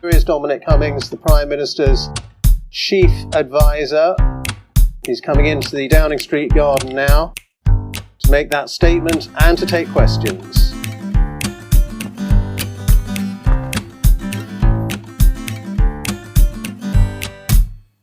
Here is Dominic Cummings, the Prime Minister's chief advisor. He's coming into the Downing Street garden now to make that statement and to take questions.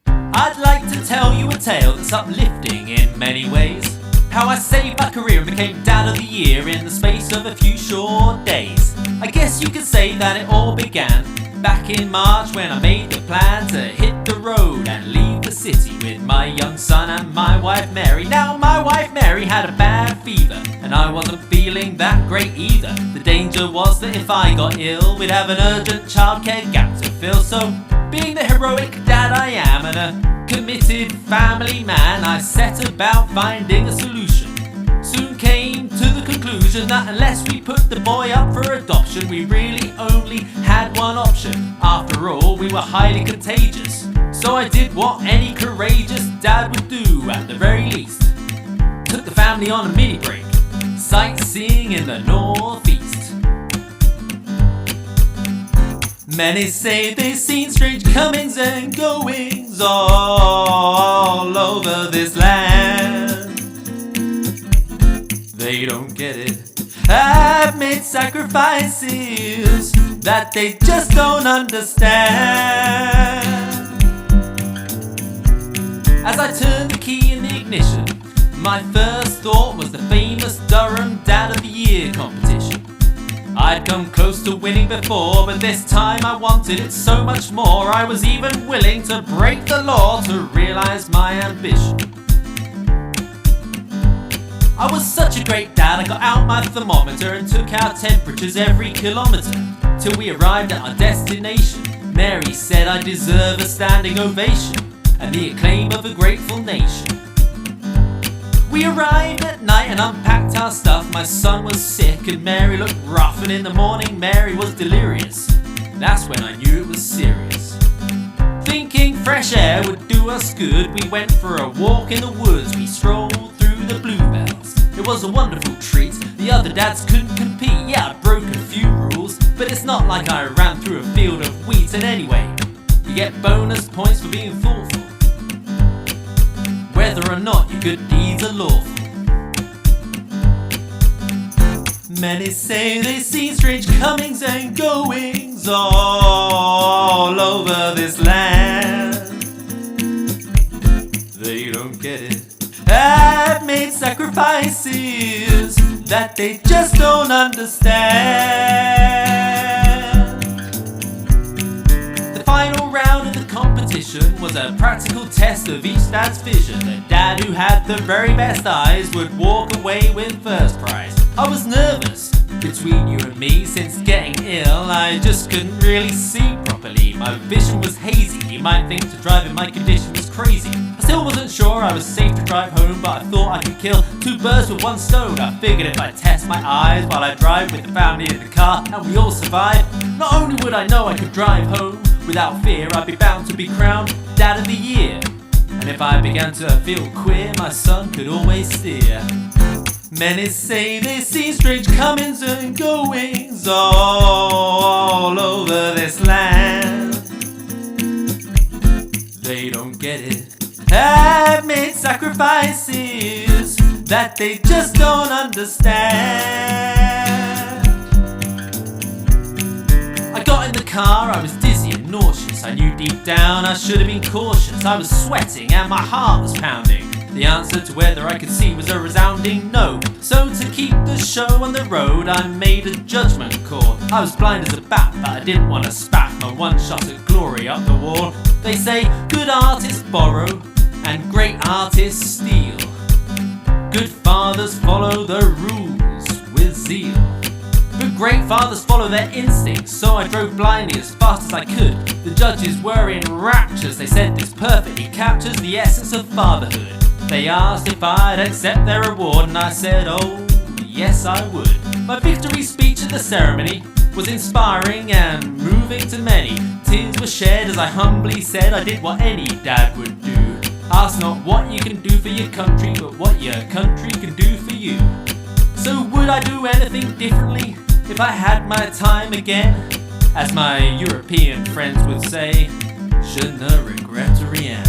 I'd like to tell you a tale that's uplifting in many ways. How I saved my career and became Dad of the Year in the space of a few short days. I guess you could say that it all began back in March when I made the plan to hit the road and leave the city with my young son and my wife Mary. Now my wife Mary had a bad fever and I wasn't feeling that great either. The danger was that if I got ill we'd have an urgent childcare gap to fill. So being the heroic dad I am and a committed family man, I set about finding a solution. Soon came to the conclusion that unless we put the boy up for adoption, we really only had one option. After all, we were highly contagious. So I did what any courageous dad would do at the very least. Took the family on a mini break, sightseeing in the northeast. Many say they've seen strange comings and goings all over this land. They don't get it. I've made sacrifices that they just don't understand. As I turned the key in the ignition, my first thought was the famous Durham Dad of the Year competition. I'd come close to winning before, but this time I wanted it so much more. I was even willing to break the law to realize my ambition. I was such a great dad, I got out my thermometer and took our temperatures every kilometre till we arrived at our destination. Mary said I deserve a standing ovation and the acclaim of a grateful nation. We arrived at night and unpacked our stuff. My son was sick and Mary looked rough, and in the morning Mary was delirious. That's when I knew it was serious. Thinking fresh air would do us good, we went for a walk in the woods. We strolled through the bluebells. It was a wonderful treat. The other dads couldn't compete. Yeah, I broke a few rules, but it's not like I ran through a field of wheat. And anyway, you get bonus points for being thoughtful, whether or not your good deeds are lawful. Many say they've seen strange comings and goings all over this land. They don't get it. I've made sacrifices that they just don't understand. The final round of the competition was a practical test of each dad's vision. The dad who had the very best eyes would walk away with first prize. I was nervous between you and me, since getting ill I just couldn't really see properly. My vision was hazy, you might think to drive in my condition was crazy. I still wasn't sure I was safe to drive home, but I thought I could kill two birds with one stone. I figured if I test my eyes while I drive with the family in the car and we all survive, not only would I know I could drive home without fear, I'd be bound to be crowned Dad of the Year. And if I began to feel queer, my son could always steer. Many say they've seen strange comings and goings all over this land. They don't get it. I've made sacrifices that they just don't understand. I got in the car, I was dizzy and nauseous. I knew deep down I should have been cautious. I was sweating and my heart was pounding. The answer to whether I could see was a resounding no. So to keep the show on the road, I made a judgment call. I was blind as a bat, but I didn't want to spat my one shot at glory up the wall. They say good artists borrow and great artists steal. Good fathers follow the rules with zeal, but great fathers follow their instincts. So I drove blindly as fast as I could. The judges were in raptures. They said this perfectly captures the essence of fatherhood. They asked if I'd accept their reward, and I said, oh, yes I would. My victory speech at the ceremony was inspiring and moving to many. Tears were shed as I humbly said I did what any dad would do. Ask not what you can do for your country, but what your country can do for you. So would I do anything differently if I had my time again? As my European friends would say, je ne regrette rien.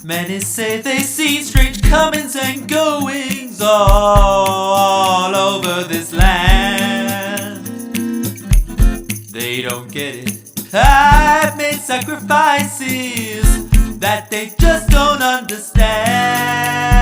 Many say they see strange comings and goings all over this land. They don't get it. I've made sacrifices that they just don't understand.